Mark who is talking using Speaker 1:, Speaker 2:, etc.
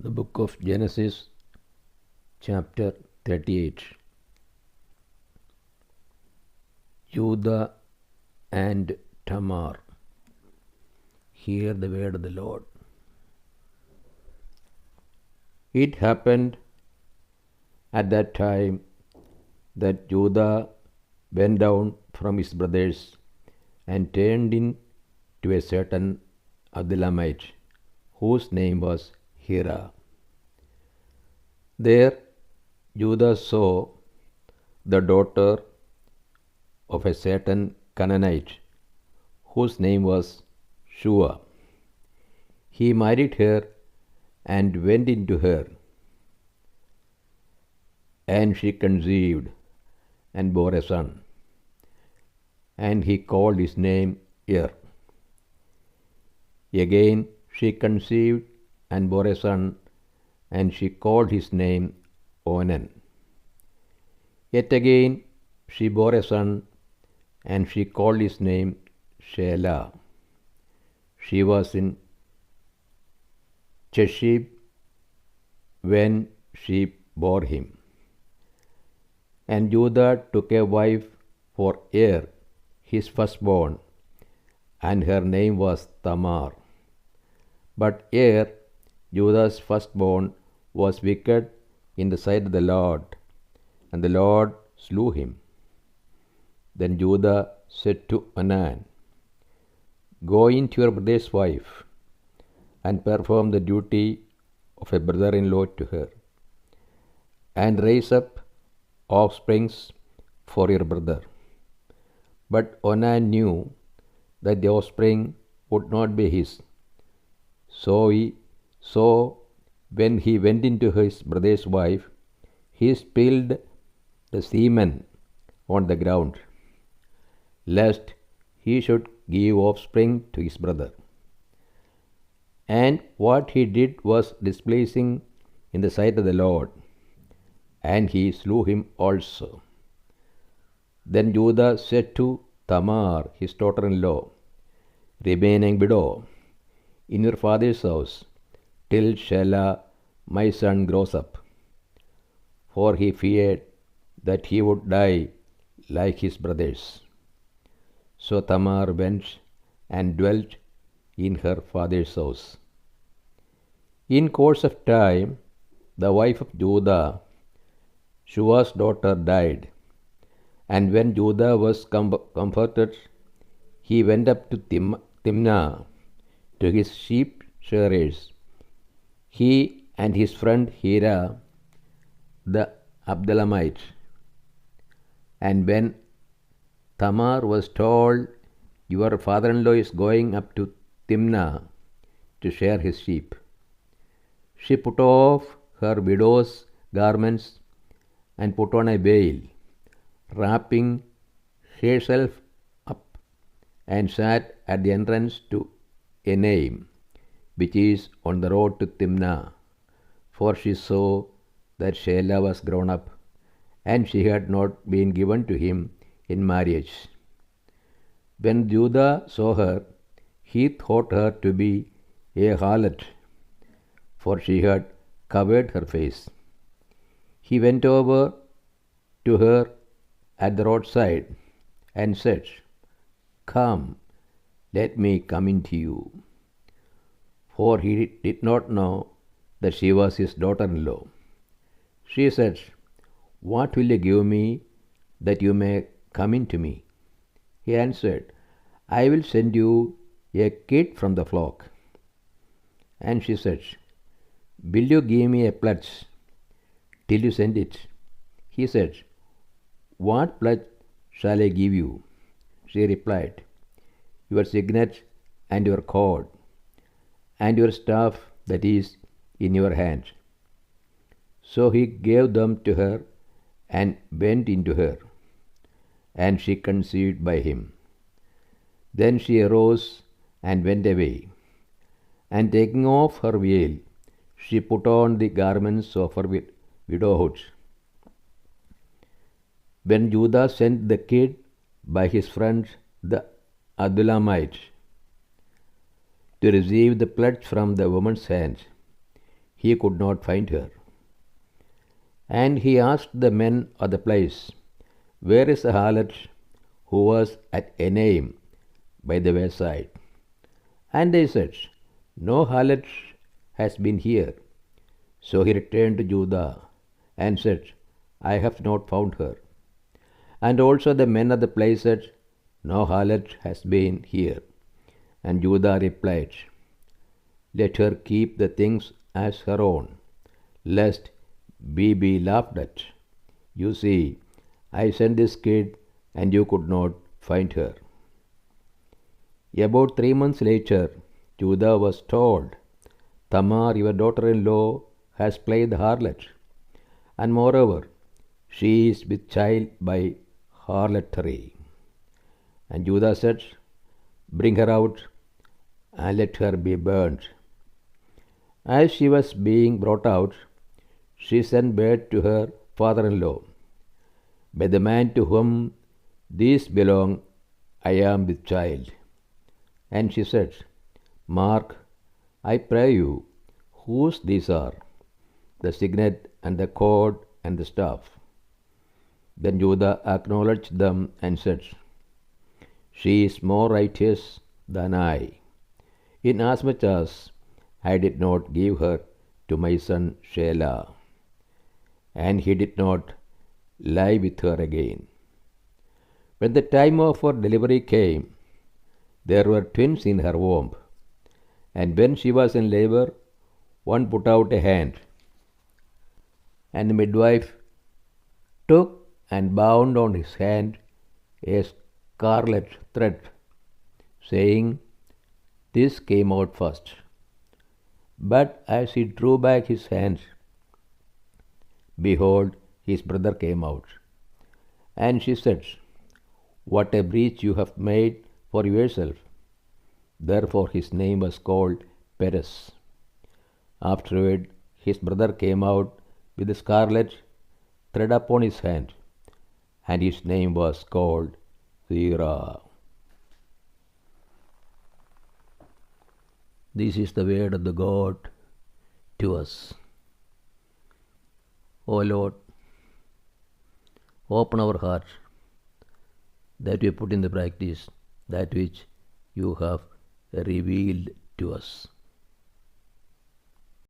Speaker 1: The book of Genesis, chapter 38. Judah and Tamar. Hear the word of the Lord. It happened at that time that Judah went down from his brothers and turned in to a certain Adullamite, whose name was Hira. There Judah saw the daughter of a certain Canaanite, whose name was Shua. He married her and went into her, and she conceived and bore a son, and he called his name Er. Again she conceived and bore a son, and she called his name Onan. Yet again she bore a son, and she called his name Shelah. She was in Cheshib when she bore him. And Judah took a wife for Er, his firstborn, and her name was Tamar. But Er, Judah's firstborn, was wicked in the sight of the Lord, and the Lord slew him. Then Judah said to Onan, "Go in to your brother's wife, and perform the duty of a brother-in-law to her, and raise up offsprings for your brother." But Onan knew that the offspring would not be his. So when he went into his brother's wife, he spilled the semen on the ground, lest he should give offspring to his brother. And what he did was displeasing in the sight of the Lord, and he slew him also. Then Judah said to Tamar, his daughter-in-law, "Remaining widow in your father's house, till Shelah my son grows up," for he feared that he would die like his brothers. So Tamar went and dwelt in her father's house. In course of time, the wife of Judah, Shua's daughter, died, and when Judah was comforted, he went up to Timnah to his sheep shearers, he and his friend Hira the Adullamite. And when Tamar was told, "Your father-in-law is going up to Timnah to shear his sheep," she put off her widow's garments and put on a veil, wrapping herself up, and sat at the entrance to Enaim, which is on the road to Timnah, for she saw that Shelah was grown up, and she had not been given to him in marriage. When Judah saw her, he thought her to be a harlot, for she had covered her face. He went over to her at the roadside and said, "Come, let me come in to you," for he did not know that she was his daughter-in-law. She said, "What will you give me that you may come in to me?" He answered, "I will send you a kid from the flock." And she said, "Will you give me a pledge till you send it?" He said, "What pledge shall I give you?" She replied, "Your signet and your cord, and your staff that is in your hand." So he gave them to her and went into her, and she conceived by him. Then she arose and went away, and taking off her veil, she put on the garments of her widowhood. When Judah sent the kid by his friend the Adullamite to receive the pledge from the woman's hand, he could not find her. And he asked the men of the place, where is the harlot who was at Enaim by the wayside? And they said, no harlot has been here. So he returned to Judah and said, I have not found her. And also the men of the place said, no harlot has been here. And Judah replied, let her keep the things as her own, lest we be laughed at. You see, I sent this kid and you could not find her. About 3 months later, Judah was told, Tamar, your daughter-in-law, has played the harlot, and moreover, she is with child by harlotry. And Judah said, bring her out and let her be burnt. As she was being brought out, she sent word to her father-in-law, by the man to whom these belong, I am with child. And she said, mark, I pray you, whose these are, the signet and the cord and the staff. Then Judah acknowledged them and said, she is more righteous than I, inasmuch as I did not give her to my son Shelah. And he did not lie with her again. When the time of her delivery came, there were twins in her womb. And when she was in labor, one put out a hand, and the midwife took and bound on his hand a scarlet thread, saying, this came out first. But as he drew back his hand, behold, his brother came out. And she said, what a breach you have made for yourself. Therefore his name was called Perez. Afterward his brother came out with a scarlet thread upon his hand, and his name was called Zerah. This is the word of the God to us. O Lord, open our hearts that we put in the practice that which you have revealed to us.